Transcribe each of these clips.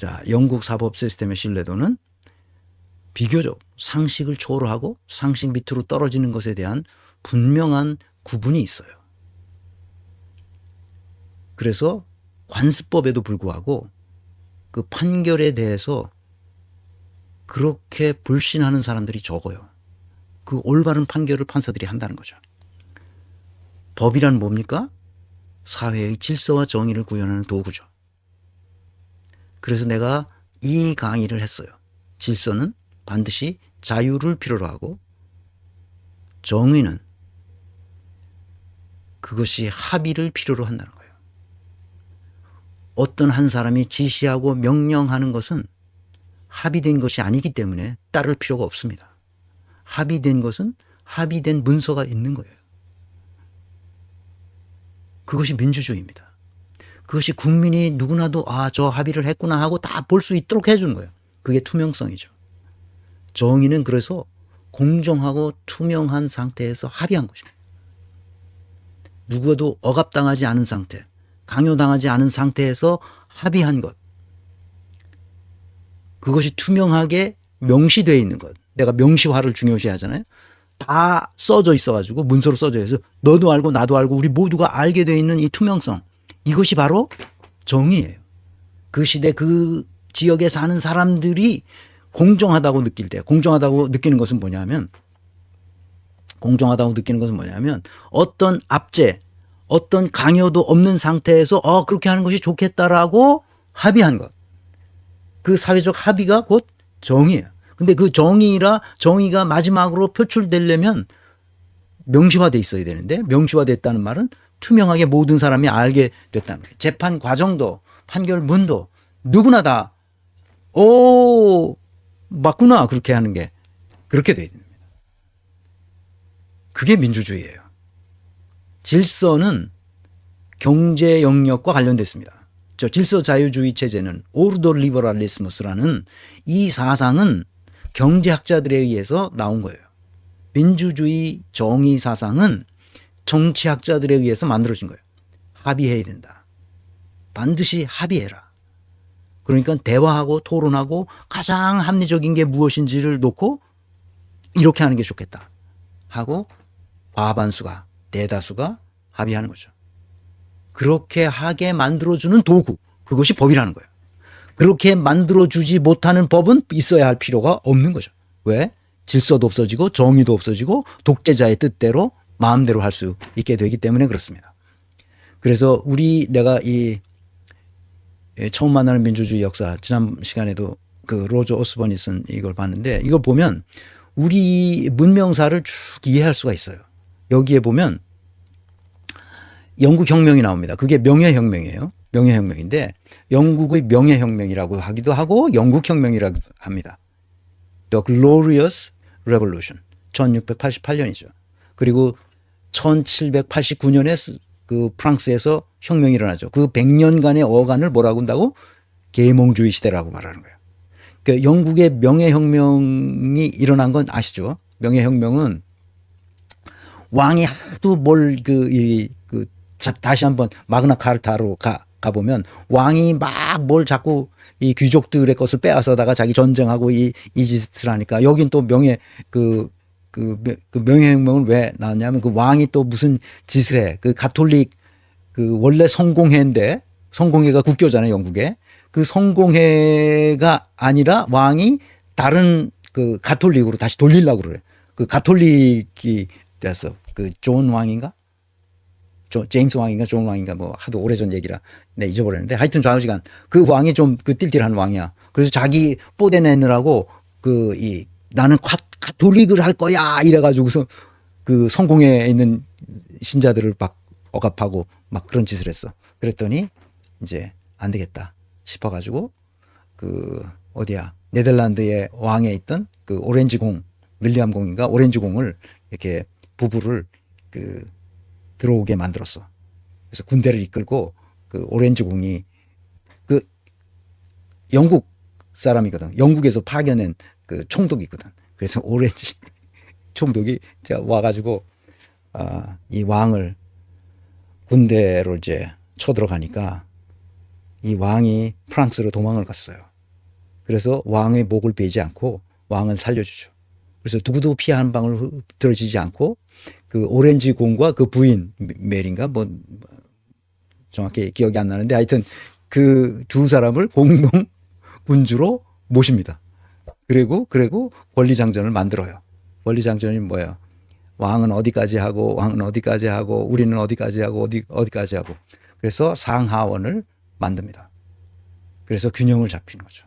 자, 영국 사법 시스템의 신뢰도는 비교적 상식을 초월하고 상식 밑으로 떨어지는 것에 대한 분명한 구분이 있어요. 그래서 관습법에도 불구하고 그 판결에 대해서 그렇게 불신하는 사람들이 적어요. 그 올바른 판결을 판사들이 한다는 거죠. 법이란 뭡니까? 사회의 질서와 정의를 구현하는 도구죠. 그래서 내가 이 강의를 했어요. 질서는 반드시 자유를 필요로 하고 정의는 그것이 합의를 필요로 한다는 거예요. 어떤 한 사람이 지시하고 명령하는 것은 합의된 것이 아니기 때문에 따를 필요가 없습니다. 합의된 것은 합의된 문서가 있는 거예요. 그것이 민주주의입니다. 그것이 국민이 누구나도 저 합의를 했구나 하고 다 볼 수 있도록 해주는 거예요. 그게 투명성이죠. 정의는 그래서 공정하고 투명한 상태에서 합의한 것입니다. 누구도 억압당하지 않은 상태, 강요당하지 않은 상태에서 합의한 것. 그것이 투명하게 명시되어 있는 것. 내가 명시화를 중요시하잖아요. 다 써져 있어가지고 문서로 써져 있어서 너도 알고 나도 알고 우리 모두가 알게 되어 있는 이 투명성. 이것이 바로 정의예요. 그 시대 그 지역에 사는 사람들이 공정하다고 느낄 때, 공정하다고 느끼는 것은 뭐냐면 어떤 압제, 어떤 강요도 없는 상태에서 그렇게 하는 것이 좋겠다라고 합의한 것. 그 사회적 합의가 곧 정의예요. 근데 그 정의가 마지막으로 표출되려면 명시화돼 있어야 되는데 명시화됐다는 말은 투명하게 모든 사람이 알게 됐다는 거예요. 재판 과정도 판결문도 누구나 다 맞구나 그렇게 하는 게 그렇게 돼야 됩니다. 그게 민주주의예요. 질서는 경제 영역과 관련됐습니다. 저 질서자유주의 체제는 오르도 리버랄리스무스라는 이 사상은 경제학자들에 의해서 나온 거예요. 민주주의 정의 사상은 정치학자들에 의해서 만들어진 거예요. 합의해야 된다. 반드시 합의해라. 그러니까 대화하고 토론하고 가장 합리적인 게 무엇인지를 놓고 이렇게 하는 게 좋겠다 하고 과반수가 대다수가 합의하는 거죠. 그렇게 하게 만들어주는 도구, 그것이 법이라는 거예요. 그렇게 만들어주지 못하는 법은 있어야 할 필요가 없는 거죠. 왜? 질서도 없어지고 정의도 없어지고 독재자의 뜻대로 마음대로 할 수 있게 되기 때문에 그렇습니다. 그래서 내가 처음 만나는 민주주의 역사, 지난 시간에도 그 로저 오스번이 쓴 이걸 봤는데 이걸 보면 우리 문명사를 쭉 이해할 수가 있어요. 여기에 보면 영국 혁명이 나옵니다. 그게 명예혁명이에요. 명예혁명인데 영국의 명예혁명이라고 하기도 하고 영국 혁명이라고 합니다. The Glorious Revolution 1688년이죠. 그리고 1789년에 그 프랑스에서 혁명이 일어나죠. 그 100년간의 어간을 뭐라고 한다고? 계몽주의 시대라고 말하는 거예요. 그 영국의 명예혁명이 일어난 건 아시죠? 명예혁명은 왕이 하도 다시 한번 마그나 카르타로 가보면 왕이 막 뭘 자꾸 이 귀족들의 것을 빼앗아다가 자기 전쟁하고 이 짓을 하니까 여긴 또 명예혁명을 왜 나왔냐면 그 왕이 또 무슨 짓을 해. 그 가톨릭 원래 성공회인데 성공회가 국교잖아요, 영국에. 그 성공회가 아니라 왕이 다른 그 가톨릭으로 다시 돌리려고 그래. 그 가톨릭이 됐어. 그 존 왕인가? 제임스 왕인가 존 왕인가 뭐 하도 오래전 얘기라 내가 잊어버렸는데 하여튼 좌우지간 그 왕이 좀 그 띨띨한 왕이야. 그래서 자기 뽀대내느라고 나는 가톨릭을 할 거야 이래가지고서 그 성공회에 있는 신자들을 막 억압하고 막 그런 짓을 했어. 그랬더니 이제 안 되겠다 싶어가지고 네덜란드의 왕에 있던 그 오렌지 공 윌리엄 공인가 오렌지 공을 이렇게 부부를 들어오게 만들었어. 그래서 군대를 이끌고 그 오렌지 공이 그 영국 사람이거든. 영국에서 파견한 그 총독이거든. 그래서 오렌지 총독이 와가지고 이 왕을 군대로 이제 쳐들어가니까 이 왕이 프랑스로 도망을 갔어요. 그래서 왕의 목을 베지 않고 왕은 살려주죠. 그래서 누구도 피 한 방울 들어지지 않고 그 오렌지 공과 그 부인 멜인가 뭐 정확히 기억이 안 나는데 하여튼 그 두 사람을 공동 군주로 모십니다. 그리고 권리장전을 만들어요. 권리장전이 뭐예요? 왕은 어디까지 하고 왕은 어디까지 하고 우리는 어디까지 하고 어디까지 하고 그래서 상하원을 만듭니다. 그래서 균형을 잡히는 거죠.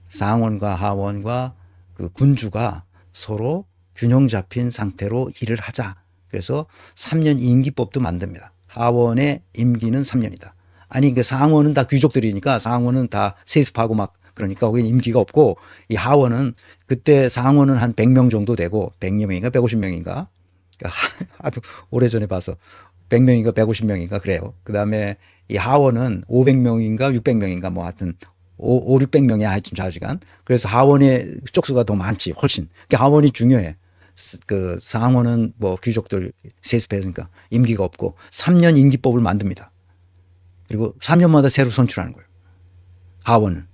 상원과 하원과 그 군주가 서로 균형 잡힌 상태로 일을 하자. 그래서 3년 임기법도 만듭니다. 하원의 임기는 3년이다. 아니 그 상원은 다 귀족들이니까 상원은 다 세습하고 막 그러니까 거기는 임기가 없고 이 하원은 그때 상원은 한 100명 정도 되고 100명인가 150명인가 아주 오래전에 봐서 100명인가 150명인가 그래요. 그다음에 이 하원은 500명인가 600명인가 뭐 하여튼 5, 600명이 하여튼 좌우지간. 그래서 하원의 쪽수가 더 많지 훨씬. 그러니까 하원이 중요해. 그 상원은 뭐 귀족들 세습했으니까 임기가 없고 3년 임기법을 만듭니다. 그리고 3년마다 새로 선출하는 거예요. 하원은.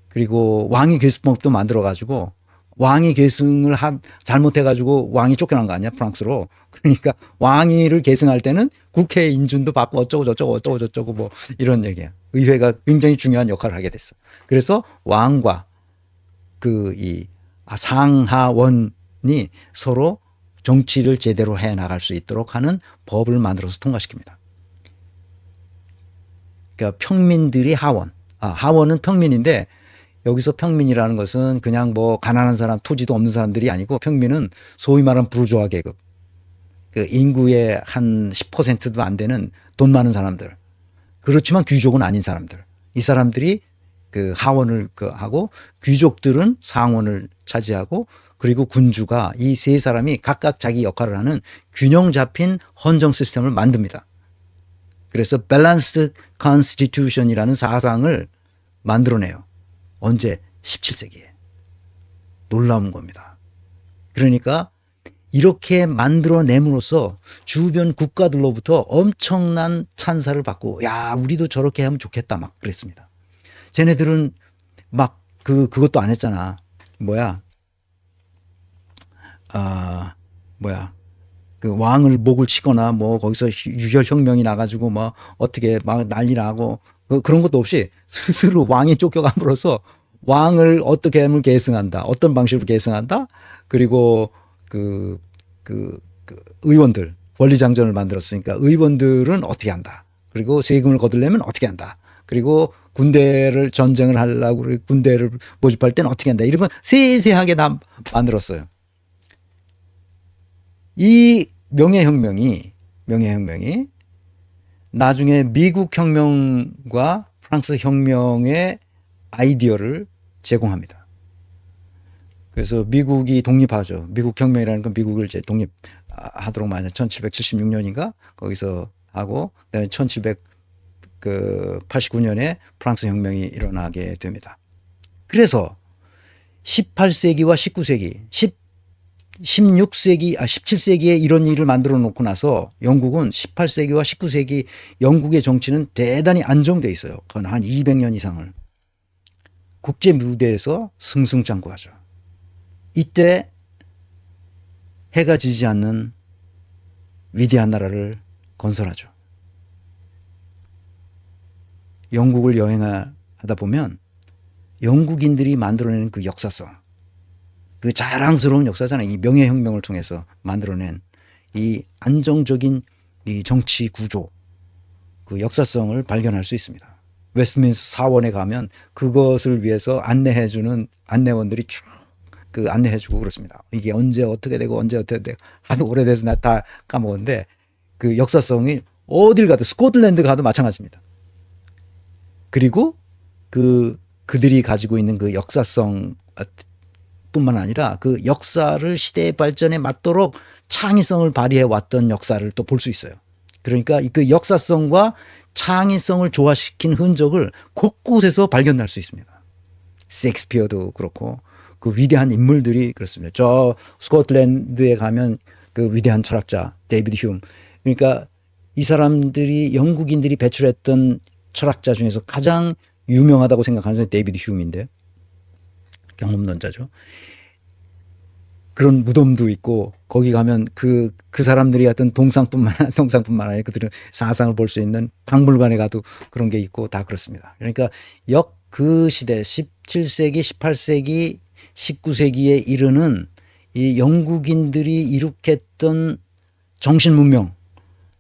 그리고 왕위 계승법도 만들어 가지고 왕위 계승을 잘못해 가지고 왕이 쫓겨난 거 아니야 프랑스로. 그러니까 왕위를 계승할 때는 국회 인준도 받고 어쩌고 저쩌고 뭐 이런 얘기야. 의회가 굉장히 중요한 역할을 하게 됐어. 그래서 왕과 그 이 상하원이 서로 정치를 제대로 해 나갈 수 있도록 하는 법을 만들어서 통과시킵니다. 그러니까 평민들이 하원. 하원은 평민인데 여기서 평민이라는 것은 그냥 뭐 가난한 사람, 토지도 없는 사람들이 아니고 평민은 소위 말하는 부르주아 계급. 그 인구의 한 10%도 안 되는 돈 많은 사람들. 그렇지만 귀족은 아닌 사람들. 이 사람들이 그 하원을 하고 귀족들은 상원을 차지하고 그리고 군주가 이 세 사람이 각각 자기 역할을 하는 균형 잡힌 헌정 시스템을 만듭니다. 그래서 밸런스드 컨스티튜션이라는 사상을 만들어내요. 언제? 17세기에. 놀라운 겁니다. 그러니까 이렇게 만들어냄으로써 주변 국가들로부터 엄청난 찬사를 받고 야 우리도 저렇게 하면 좋겠다 막 그랬습니다. 쟤네들은 막 그것도 안 했잖아. 그 왕을 목을 치거나 뭐 거기서 유혈혁명이 나가지고 뭐 어떻게 막 난리 나고 그런 것도 없이 스스로 왕이 쫓겨감으로써 왕을 어떻게 하면 계승한다. 어떤 방식으로 계승한다. 그리고 그 의원들 권리장전을 만들었으니까 의원들은 어떻게 한다. 그리고 세금을 거두려면 어떻게 한다. 그리고 군대를 전쟁을 하려고 군대를 모집할 때는 어떻게 한다. 이런 건 세세하게 다 만들었어요. 이 명예혁명이 나중에 미국 혁명과 프랑스 혁명의 아이디어를 제공합니다. 그래서 미국이 독립하죠. 미국 혁명이라는 건 미국을 이제 독립하도록 만약 1776년인가 거기서 하고 그다음에 1789년에 프랑스 혁명이 일어나게 됩니다. 그래서 18세기와 19세기, 17세기에 이런 일을 만들어 놓고 나서 영국은 18세기와 19세기 영국의 정치는 대단히 안정돼 있어요. 한 200년 이상을. 국제 무대에서 승승장구하죠. 이때 해가 지지 않는 위대한 나라를 건설하죠. 영국을 여행하다 보면 영국인들이 만들어내는 그 역사성, 그 자랑스러운 역사잖아요. 이 명예혁명을 통해서 만들어낸 이 안정적인 이 정치 구조, 그 역사성을 발견할 수 있습니다. 웨스트민스터 사원에 가면 그것을 위해서 안내해주는 안내원들이 쭉 그 안내해주고 그렇습니다. 이게 언제 어떻게 되고 언제 어떻게 되고 하도 오래돼서 나 다 까먹었는데 그 역사성이 어딜 가도 스코틀랜드 가도 마찬가지입니다. 그리고 그들이 가지고 있는 그 역사성 뿐만 아니라 그 역사를 시대의 발전에 맞도록 창의성을 발휘해 왔던 역사를 또 볼 수 있어요. 그러니까 그 역사성과 창의성을 조화시킨 흔적을 곳곳에서 발견할 수 있습니다. 셰익스피어도 그렇고 그 위대한 인물들이 그렇습니다. 저 스코틀랜드에 가면 그 위대한 철학자 데이비드 휴me. 그러니까 이 사람들이 영국인들이 배출했던 철학자 중에서 가장 유명하다고 생각하는 사람이 데이비드 휴me인데 경험론자죠. 그런 무덤도 있고 거기 가면 그 사람들이 하여튼 동상뿐만 아니라 그들은 사상을 볼 수 있는 박물관에 가도 그런 게 있고 다 그렇습니다. 그러니까 그 시대 17세기, 18세기, 19세기에 이르는 이 영국인들이 이룩했던 정신 문명,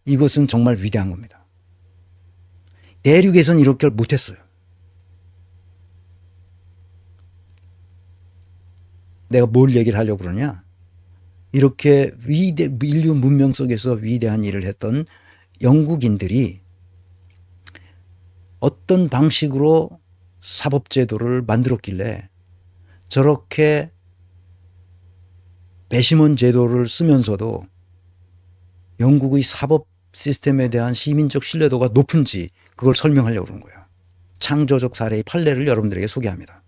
이것은 정말 위대한 겁니다. 대륙에서는 이렇게 못했어요. 내가 뭘 얘기를 하려고 그러냐? 이렇게 인류 문명 속에서 위대한 일을 했던 영국인들이 어떤 방식으로 사법제도를 만들었길래 저렇게 배심원 제도를 쓰면서도 영국의 사법 시스템에 대한 시민적 신뢰도가 높은지 그걸 설명하려고 그런 거예요. 창조적 사례의 판례를 여러분들에게 소개합니다.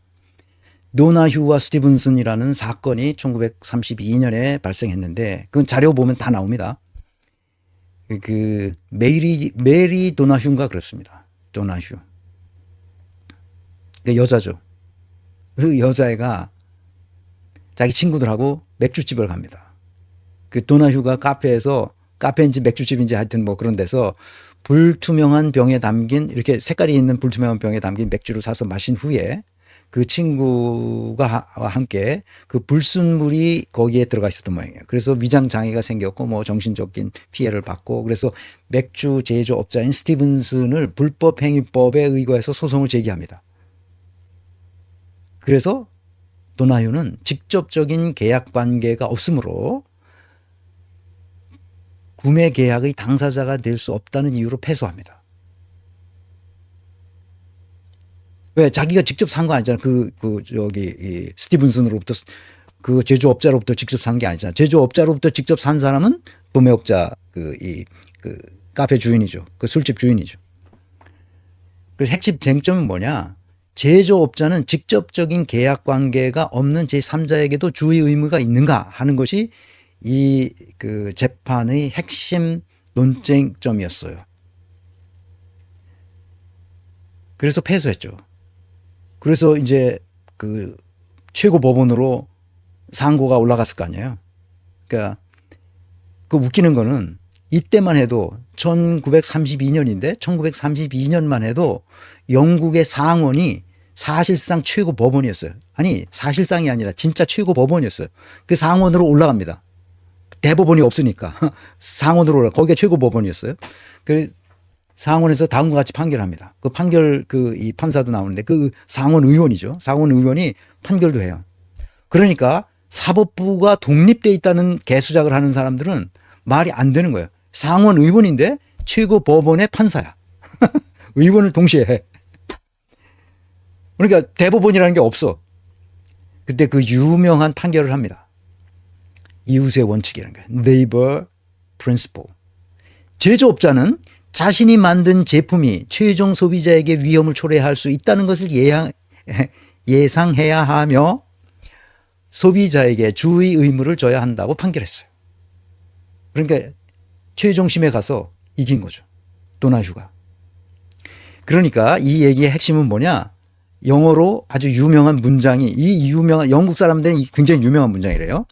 도나휴와 스티븐슨이라는 사건이 1932년에 발생했는데 그건 자료 보면 다 나옵니다. 그 메리 도나휴인가 그렇습니다. 도나휴. 그 여자죠. 그 여자애가 자기 친구들하고 맥주집을 갑니다. 그 도나휴가 카페인지 맥주집인지 하여튼 뭐 그런 데서 불투명한 병에 담긴 이렇게 색깔이 있는 불투명한 병에 담긴 맥주를 사서 마신 후에 그 친구가 함께 그 불순물이 거기에 들어가 있었던 모양이에요. 그래서 위장 장애가 생겼고 뭐 정신적인 피해를 받고 그래서 맥주 제조업자인 스티븐슨을 불법행위법에 의거해서 소송을 제기합니다. 그래서 도나휴는 직접적인 계약 관계가 없으므로 구매 계약의 당사자가 될 수 없다는 이유로 패소합니다. 왜? 자기가 직접 산 거 아니잖아. 이 스티븐슨으로부터 그 제조업자로부터 직접 산 게 아니잖아. 제조업자로부터 직접 산 사람은 도매업자 그 카페 주인이죠. 그 술집 주인이죠. 그래서 핵심 쟁점은 뭐냐? 제조업자는 직접적인 계약 관계가 없는 제3자에게도 주의 의무가 있는가 하는 것이 이 그 재판의 핵심 논쟁점이었어요. 그래서 패소했죠. 그래서 이제 그 최고 법원으로 상고가 올라갔을 거 아니에요. 그러니까 그 웃기는 거는 이때만 해도 1932년인데 1932년만 해도 영국의 상원이 사실상 최고 법원이었어요. 아니 사실상이 아니라 진짜 최고 법원이었어요. 그 상원으로 올라갑니다. 대법원이 없으니까 상원으로 올라. 거기가 최고 법원이었어요. 그 상원에서 다음과 같이 판결합니다. 그 판결 이 판사도 나오는데 그 상원 의원이죠. 상원 의원이 판결도 해요. 그러니까 사법부가 독립돼 있다는 개수작을 하는 사람들은 말이 안 되는 거예요. 상원 의원인데 최고 법원의 판사야. 의원을 동시에 해. 그러니까 대법원이라는 게 없어. 그때 그 유명한 판결을 합니다. 이웃의 원칙이라는 거예요. Neighbor Principle. 제조업자는 자신이 만든 제품이 최종 소비자에게 위험을 초래할 수 있다는 것을 예상해야 하며 소비자에게 주의 의무를 져야 한다고 판결했어요. 그러니까 최종심에 가서 이긴 거죠. 도나휴가. 그러니까 이 얘기의 핵심은 뭐냐? 영어로 아주 유명한 문장이 영국 사람들은 굉장히 유명한 문장이래요.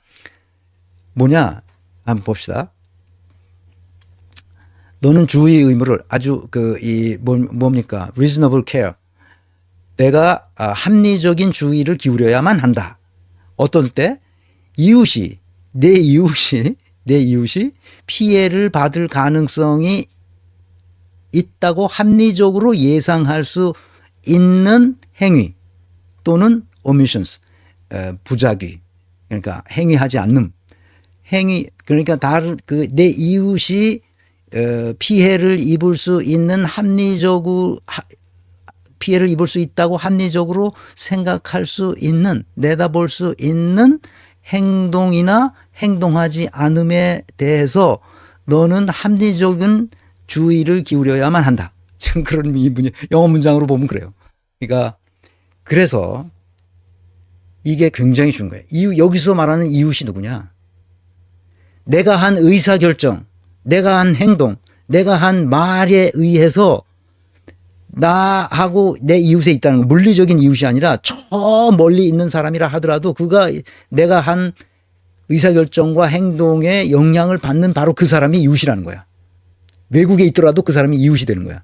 뭐냐? 한번 봅시다. 너는 주의 의무를 아주 뭡니까? reasonable care. 내가 합리적인 주의를 기울여야만 한다. 어떨 때? 내 이웃이 피해를 받을 가능성이 있다고 합리적으로 예상할 수 있는 행위 또는 omissions, 부작위. 그러니까 행위하지 않는 그러니까 내 이웃이 피해를 입을 수 있는 피해를 입을 수 있다고 합리적으로 생각할 수 있는, 내다볼 수 있는 행동이나 행동하지 않음에 대해서 너는 합리적인 주의를 기울여야만 한다. 지금 그런 영어 문장으로 보면 그래요. 그러니까 그래서 이게 굉장히 중요한 거예요. 여기서 말하는 이웃이 누구냐? 내가 한 의사결정, 내가 한 행동, 내가 한 말에 의해서 나하고 내 이웃에 있다는 건 물리적인 이웃이 아니라 저 멀리 있는 사람이라 하더라도 그가 내가 한 의사결정과 행동에 영향을 받는 바로 그 사람이 이웃이라는 거야. 외국에 있더라도 그 사람이 이웃이 되는 거야.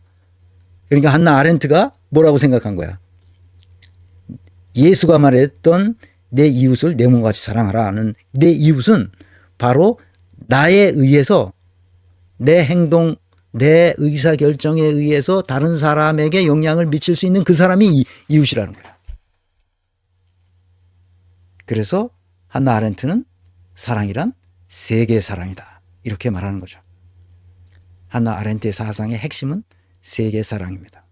그러니까 한나 아렌트가 뭐라고 생각한 거야. 예수가 말했던 내 이웃을 내 몸같이 사랑하라는 내 이웃은 바로 나에 의해서 내 행동, 내 의사결정에 의해서 다른 사람에게 영향을 미칠 수 있는 그 사람이 이웃이라는 거야. 그래서 한나 아렌트는 사랑이란 세계 사랑이다. 이렇게 말하는 거죠. 한나 아렌트의 사상의 핵심은 세계 사랑입니다.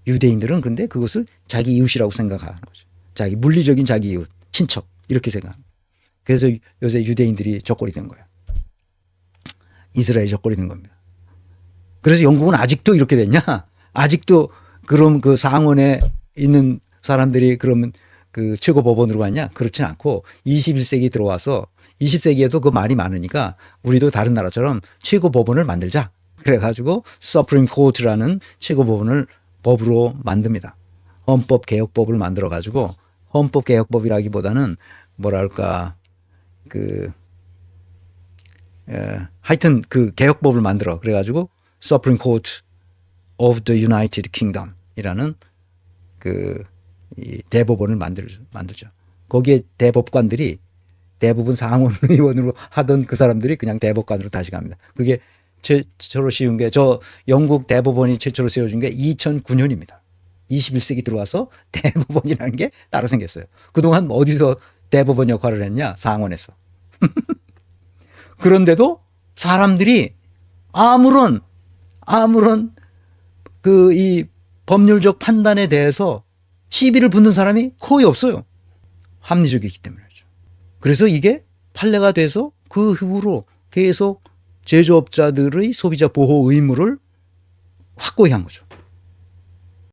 유대인들은 근데 그것을 자기 이웃이라고 생각하는 거죠. 자기 물리적인 자기 이웃, 친척 이렇게 생각합니다. 그래서 요새 유대인들이 적골이 된 거예요. 이스라엘이 적골이 된 겁니다. 그래서 영국은 아직도 이렇게 됐냐? 아직도 그럼 그 상원에 있는 사람들이 그러면 그 최고 법원으로 갔냐? 그렇진 않고 21세기 들어와서 20세기에도 그 말이 많으니까 우리도 다른 나라처럼 최고 법원을 만들자. 그래가지고 Supreme Court라는 최고 법원을 법으로 만듭니다. 헌법 개혁법을 만들어가지고 헌법 개혁법이라기보다는 뭐랄까 하여튼 그 개혁법을 만들어 그래가지고 Supreme Court of the United Kingdom이라는 이 대법원을 만들죠. 거기에 대법관들이 대부분 상원 의원으로 하던 그 사람들이 그냥 대법관으로 다시 갑니다. 그게 최초로 씌운 게 저 영국 대법원이 최초로 세워준 게 2009년입니다. 21세기 들어와서 대법원이라는 게 따로 생겼어요. 그동안 어디서 대법원 역할을 했냐? 상원에서. 그런데도 사람들이 아무런 이 법률적 판단에 대해서 시비를 붙는 사람이 거의 없어요. 합리적이기 때문이죠. 그래서 이게 판례가 돼서 그 후로 계속 제조업자들의 소비자 보호 의무를 확고히 한 거죠.